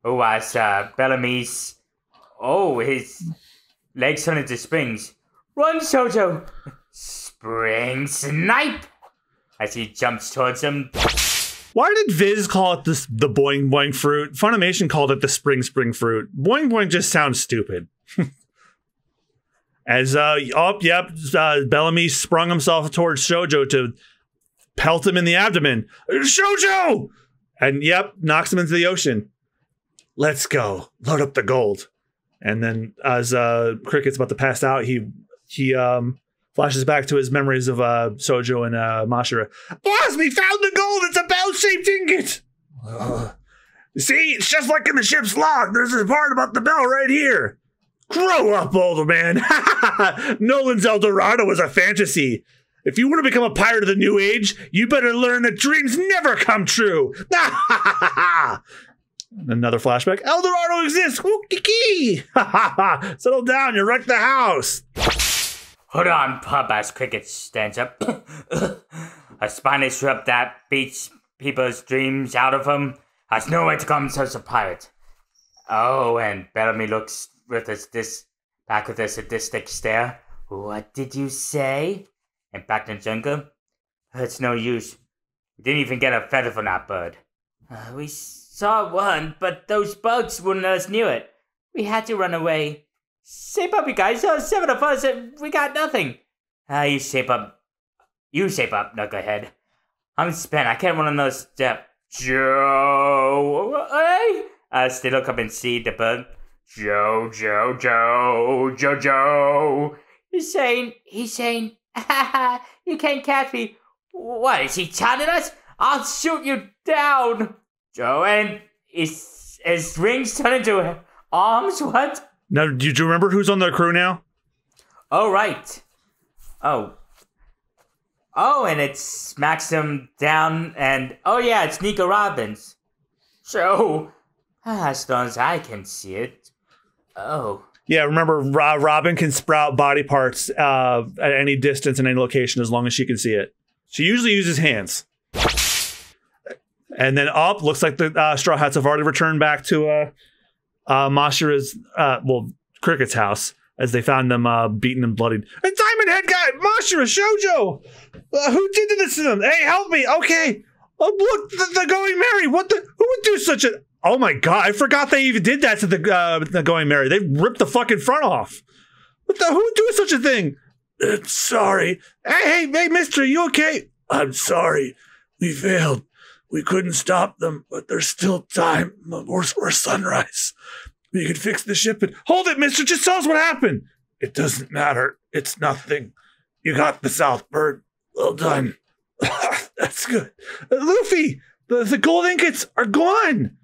Oh, as Bellamy's... Oh, his legs turn into springs. Run, Shoujo! Spring snipe! As he jumps towards him. Why did Viz call it the boing boing fruit? Funimation called it the spring fruit. Boing boing just sounds stupid. As Bellamy sprung himself towards Shoujo to pelt him in the abdomen. Shoujo! And knocks him into the ocean. Let's go. Load up the gold. And then as Cricket's about to pass out, he flashes back to his memories of Sojo and Mashura. Boss, we found the gold! It's a bell-shaped ingot! See, it's just like in the ship's log. There's a part about the bell right here. Grow up, old man. Nolan's El Dorado was a fantasy. If you want to become a pirate of the new age, you better learn that dreams never come true. Another flashback. El Dorado exists. Kiki. Settle down. You wrecked the house. Hold on, pup, as Cricket stands up. A Spanish rub that beats people's dreams out of them. Has no way to come such a pirate. Oh, and Bellamy looks with back with a sadistic stare. What did you say? And back in the jungle? It's no use. We didn't even get a feather from that bird. We saw one, but those bugs wouldn't let us near it. We had to run away. Shape up, you guys. 7 of us, and we got nothing. You shape up. You shape up, knucklehead. I'm spent. I can't run another step. Joe! Hey! As they look up and see the bird. Joe. He's saying, you can't catch me. What, is he taunting us? I'll shoot you down. Joe, and his rings turn into arms? What? Now, do you remember who's on the crew now? Oh, right. Oh, and it smacks him down, and oh yeah, it's Nico Robbins. So, as long as I can see it. Oh. Yeah, remember, Robin can sprout body parts at any distance and any location as long as she can see it. She usually uses hands. And then up, looks like the Straw Hats have already returned back to Mashira's, Cricket's house, as they found them beaten and bloodied. A Diamond Head guy! Mashira, Shoujo! Who did this to them? Hey, help me! Okay! Oh, look, the Going Merry! Who would do such a... Oh my god, I forgot they even did that to the Going Merry. They ripped the fucking front off. Who would do such a thing? Sorry. Hey, mister, you okay? I'm sorry. We failed. We couldn't stop them, but there's still time. Or sunrise. We can fix the ship and... Hold it, mister! Just tell us what happened! It doesn't matter. It's nothing. You got the South Bird. Well done. That's good. Luffy! The gold ingots are gone!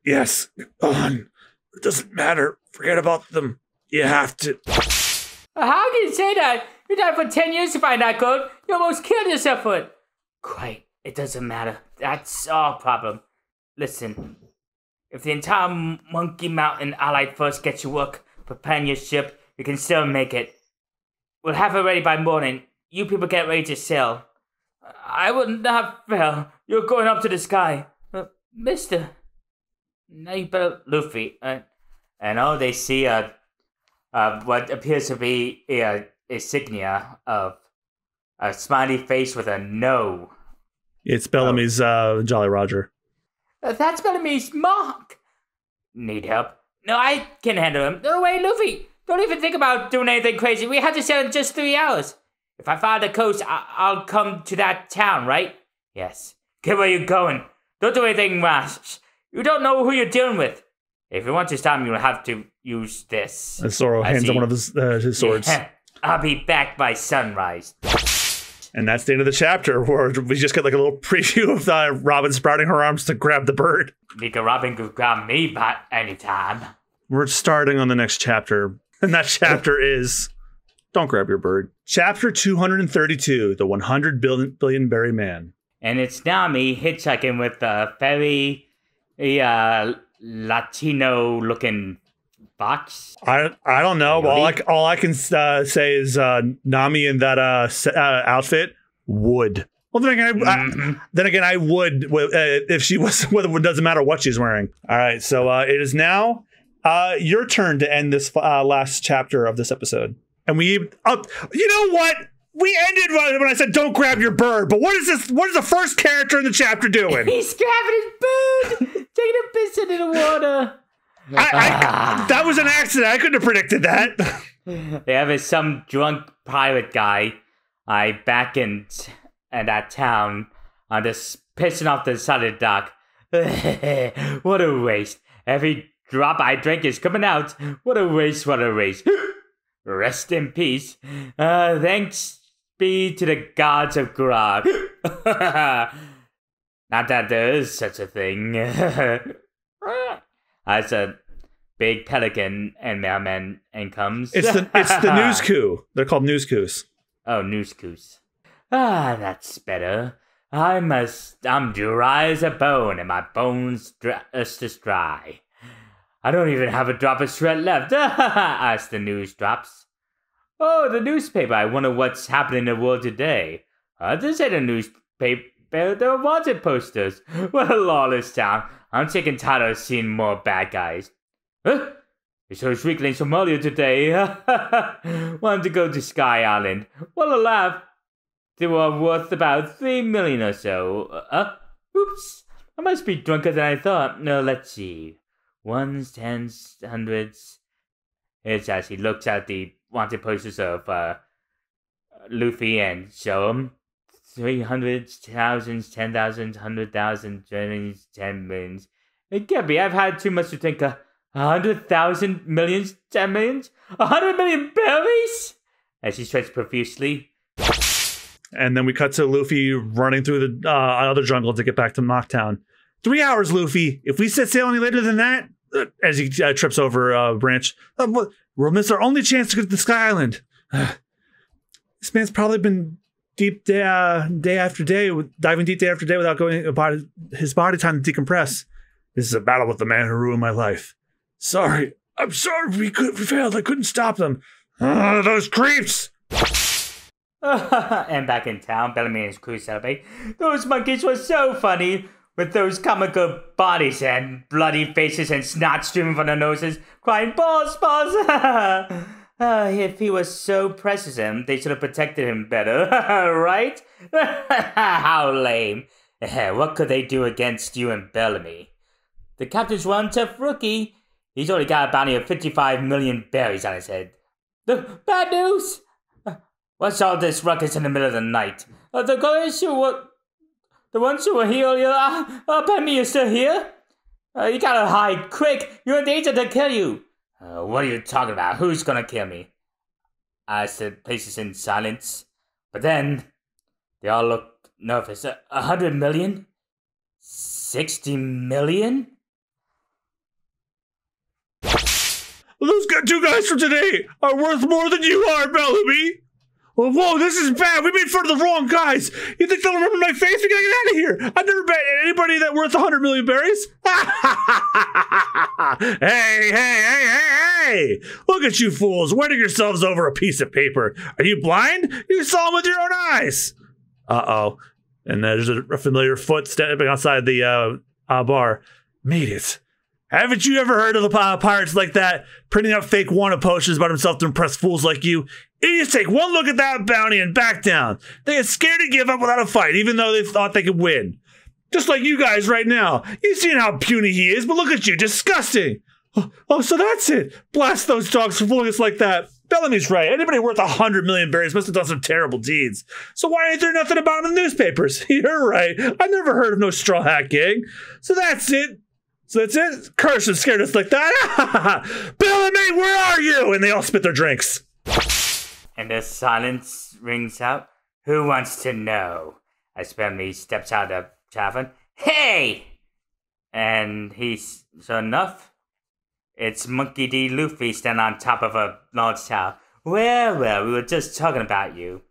Yes, gone. It doesn't matter. Forget about them. You have to... How can you say that? You died for 10 years to find that gold. You almost killed yourself for it. Quite. It doesn't matter. That's our problem. Listen. If the entire Monkey Mountain Allied Force gets your work preparing your ship, you can still make it. We'll have it ready by morning. You people get ready to sail. I will not fail. You're going up to the sky. Mister. Now you better... Luffy. And all they see what appears to be a insignia of a smiley face with a no. It's Bellamy's Jolly Roger. That's Bellamy's mark. Need help? No, I can handle him. No way, Luffy. Don't even think about doing anything crazy. We had to sail in just 3 hours. If I follow the coast, I'll come to that town, right? Yes. Get where you're going. Don't do anything rash. You don't know who you're dealing with. If you want to stop me, you'll have to use this. And Zoro hands him one of his swords. Yeah. I'll be back by sunrise. And that's the end of the chapter, where we just get like a little preview of Robin sprouting her arms to grab the bird. Because Robin could grab me by any time. We're starting on the next chapter, and that chapter is Don't Grab Your Bird. Chapter 232, The 100 Billion Berry Man. And it's Nami hitchhiking with a very Latino-looking box. I don't know. All I can say is Nami in that outfit would. Well, then again, I would if she was. It doesn't matter what she's wearing. All right, so it is now your turn to end this last chapter of this episode. And we, you know what? We ended when I said don't grab your bird. But what is this? What is the first character in the chapter doing? He's grabbing his bird, taking a piss into the water. That was an accident. I couldn't have predicted that. They have some drunk pirate guy back in that town, just pissing off the side of the dock. What a waste. Every drop I drink is coming out. What a waste, what a waste. Rest in peace. Thanks be to the gods of grog. Not that there is such a thing. As a big pelican and mailman and comes. It's the news coup. They're called news coups. Oh, news coups. That's better. I'm dry as a bone, and my bones just dry. I don't even have a drop of sweat left. As the news drops. Oh, the newspaper. I wonder what's happening in the world today. This ain't a newspaper. But there were wanted posters. What a lawless town. I'm sick and tired of seeing more bad guys. Huh? We saw weaklings from earlier today. Wanted to go to Sky Island. What a laugh. They were worth about 3 million or so. Oops. I must be drunker than I thought. No, let's see. Ones, tens, hundreds. It's as he looks at the wanted posters of Luffy and show him. 300s, thousands, 10,000, 100,000, 20s, 10 millions. It can't be. I've had too much to think. 100,000 millions, 10 millions, 100 million berries? As he stretches profusely. And then we cut to Luffy running through the other jungle to get back to Mocktown. 3 hours, Luffy. If we set sail any later than that, as he trips over a branch, we'll miss our only chance to get to the Sky Island. This man's probably been deep day after day, diving deep day after day without going about his body time to decompress. This is a battle with the man who ruined my life. Sorry. I'm sorry we failed. I couldn't stop them. Those creeps! And back in town, Bellamy and his crew celebrate. Those monkeys were so funny, with those comical bodies and bloody faces and snot streaming from their noses, crying, "Boss, boss!" If he was so precious him, they should have protected him better, right? How lame. What could they do against you and Bellamy? The captain's one tough rookie. He's already got a bounty of 55 million berries on his head. The bad news? What's all this ruckus in the middle of the night? The ones who were here earlier, Bellamy, you're still here? You gotta hide, quick! You're in danger to kill you! What are you talking about? Who's gonna kill me? I said places in silence. But then, they all looked nervous. 100 million? 60 million? Those two guys from today are worth more than you are, Bellamy! Well, whoa, this is bad. We made fun of the wrong guys. You think they'll remember my face? We gotta get out of here. I've never met anybody that worth 100 million berries. Hey. Look at you fools, wetting yourselves over a piece of paper. Are you blind? You saw them with your own eyes. Uh-oh. And there's a familiar foot stepping outside the bar. Made it. Haven't you ever heard of the pirates like that, printing out fake wanted posters about himself to impress fools like you? Idiots take one look at that bounty and back down. They get scared to give up without a fight, even though they thought they could win. Just like you guys right now. You've seen how puny he is, but look at you, disgusting. Oh, so that's it. Blast those dogs for fooling us like that. Bellamy's right. Anybody worth 100 million berries must have done some terrible deeds. So why ain't there nothing about him in the newspapers? You're right. I never heard of no Straw Hat Gang. So that's it. Curse and scared us like that. Bellamy, where are you? And they all spit their drinks. And the silence rings out. Who wants to know? As Bellamy steps out of the tavern. Hey! And he's, sure enough, it's Monkey D. Luffy standing on top of a large tower. Well, we were just talking about you.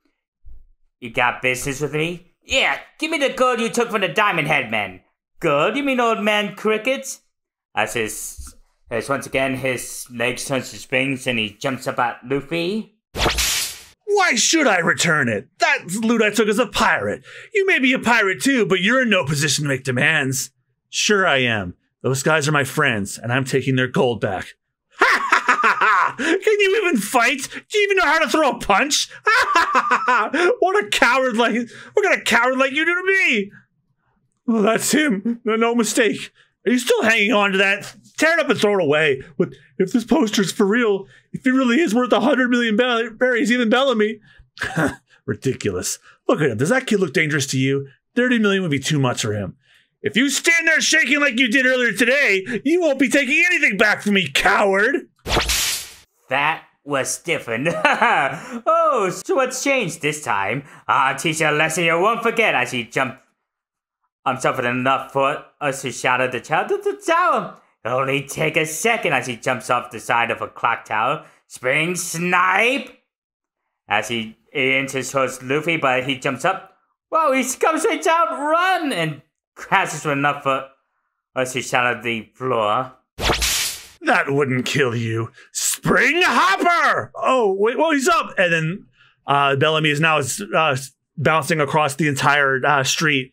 You got business with me? Yeah, give me the gold you took from the Diamond Head men. Good, you mean old man Cricket? As once again his legs turn to springs and he jumps up at Luffy. Why should I return it? That loot I took is a pirate. You may be a pirate too, but you're in no position to make demands. Sure I am. Those guys are my friends, and I'm taking their gold back. Can you even fight? Do you even know how to throw a punch? What a coward like you do to me? Well, that's him. No mistake. Are you still hanging on to that? Tear it up and throw it away. But if this poster's for real, if he really is worth 100 million berries, even Bellamy. Ridiculous. Look at him. Does that kid look dangerous to you? 30 million would be too much for him. If you stand there shaking like you did earlier today, you won't be taking anything back from me, coward. That was different. Oh, so what's changed this time? I'll teach you a lesson you won't forget. As he jumped himself with enough for us to shout at the tower. It'll only take a second as he jumps off the side of a clock tower. Spring snipe! As he enters towards Luffy, but he jumps up. Whoa, he comes straight down, run! And crashes with enough for us to shout at the floor. That wouldn't kill you. Spring hopper! Oh, wait, well, he's up. And then Bellamy is now bouncing across the entire street.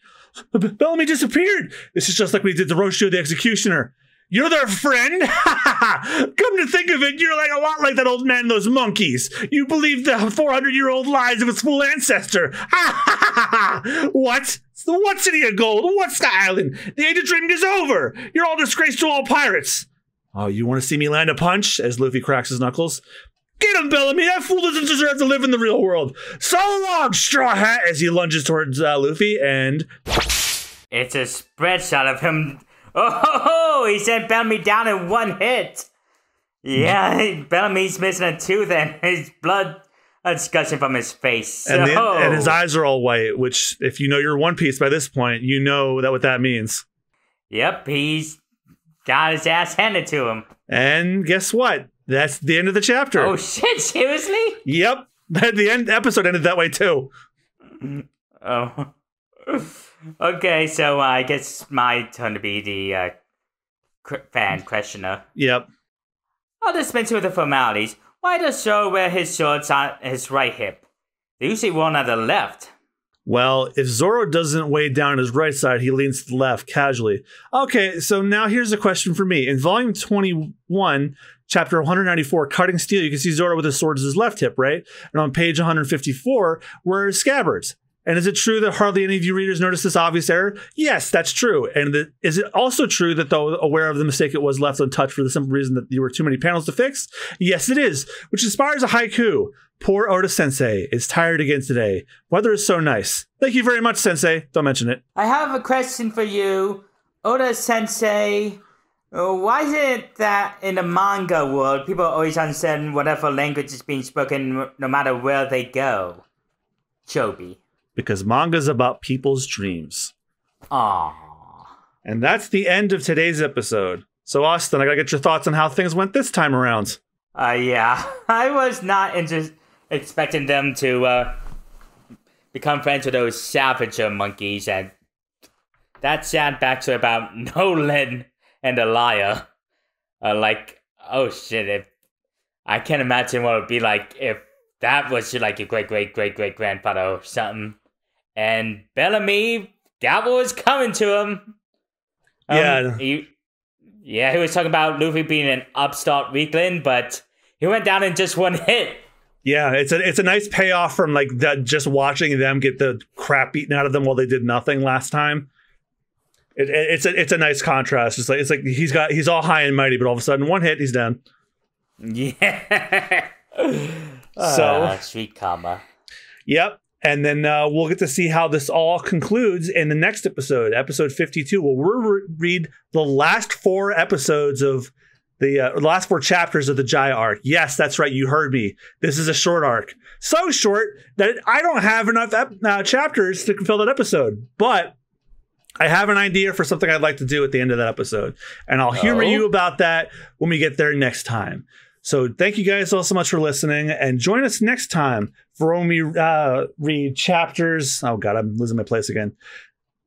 Bellamy disappeared. This is just like we did the Roshio the Executioner. You're their friend? Come to think of it, you're like a lot like that old man and those monkeys. You believe the 400-year-old lies of its full ancestor. What? What city of gold? What Sky Island? The age of dreaming is over. You're all disgraced to all pirates. Oh, you want to see me land a punch? As Luffy cracks his knuckles. Get him, Bellamy! That fool doesn't deserve to live in the real world. So long, Straw Hat! As he lunges towards Luffy, and... It's a spread shot of him. Oh, he sent Bellamy down in one hit. Yeah, Bellamy's missing a tooth and his blood is gushing from his face. And his eyes are all white, which, if you know your One Piece by this point, you know what that means. Yep, he's got his ass handed to him. And guess what? That's the end of the chapter. Oh shit, seriously? Yep. The episode ended that way too. Oh. Okay, so I guess my turn to be the fan questioner. Yep. I'll dispense with the formalities. Why does Zoro wear his shorts on his right hip? They usually worn on the left. Well, if Zoro doesn't weigh down his right side, he leans to the left casually. Okay, so now here's a question for me. In volume 21, chapter 194, Cutting Steel, you can see Zoro with his swords his left hip, right? And on page 154, were scabbards. And is it true that hardly any of you readers noticed this obvious error? Yes, that's true. And is it also true that, though aware of the mistake, it was left untouched for the simple reason that there were too many panels to fix? Yes, it is, which inspires a haiku. Poor Oda Sensei is tired again today. Weather is so nice. Thank you very much, Sensei. Don't mention it. I have a question for you, Oda Sensei. Why is it that in the manga world, people always understand whatever language is being spoken no matter where they go? Chobi. Because manga's about people's dreams. Aww. And that's the end of today's episode. So, Austen, I gotta get your thoughts on how things went this time around. Yeah. I was not expecting them to become friends with those savager monkeys, and that sad backstory about Nolan and Elia. Oh shit, I can't imagine what it would be like if that was like your great-great-great-great-grandfather or something. And Bellamy, that was coming to him. He was talking about Luffy being an upstart weakling, but he went down in just one hit. Yeah, it's a nice payoff from like that, just watching them get the crap beaten out of them while they did nothing last time. It's a nice contrast. It's like he's all high and mighty, but all of a sudden one hit, he's done. Yeah. Sweet karma. Yep. And then we'll get to see how this all concludes in the next episode, episode 52. We'll read the last 4 episodes of the last 4 chapters of the Jaya arc. Yes, that's right. You heard me. This is a short arc. So short that I don't have enough chapters to fill that episode. But I have an idea for something I'd like to do at the end of that episode. And I'll humor you about that when we get there next time. So thank you guys all so much for listening, and join us next time for when we read chapters. Oh God, I'm losing my place again.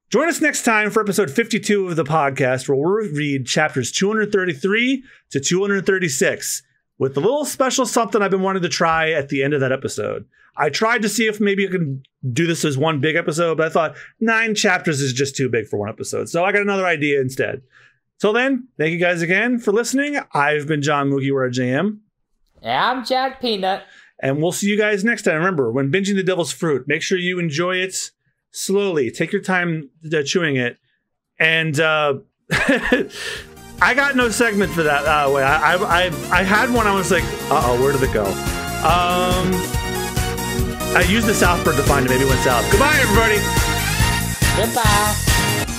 Join us next time for episode 52 of the podcast, where we'll read chapters 233 to 236 with a little special something I've been wanting to try at the end of that episode. I tried to see if maybe I can do this as one big episode, but I thought 9 chapters is just too big for one episode. So I got another idea instead. Till then, thank you guys again for listening. I've been John Mugiwara JM. I'm Jack Peanut. And we'll see you guys next time. Remember, when binging the devil's fruit, make sure you enjoy it slowly. Take your time chewing it. And I got no segment for that. I had one. I was like, where did it go? I used the Southbird to find it. Maybe it went south. Goodbye, everybody. Goodbye.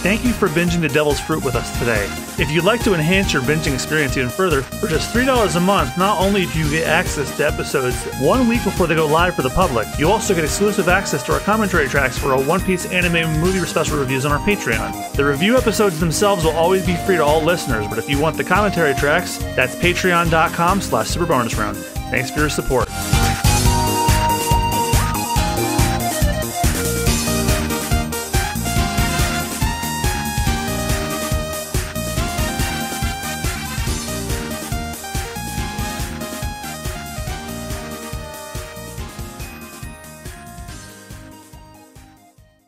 Thank you for binging The Devil's Fruit with us today. If you'd like to enhance your binging experience even further, for just $3 a month, not only do you get access to episodes 1 week before they go live for the public, you also get exclusive access to our commentary tracks for our One Piece anime movie special reviews on our Patreon. The review episodes themselves will always be free to all listeners, but if you want the commentary tracks, that's patreon.com/superbonusround. Thanks for your support.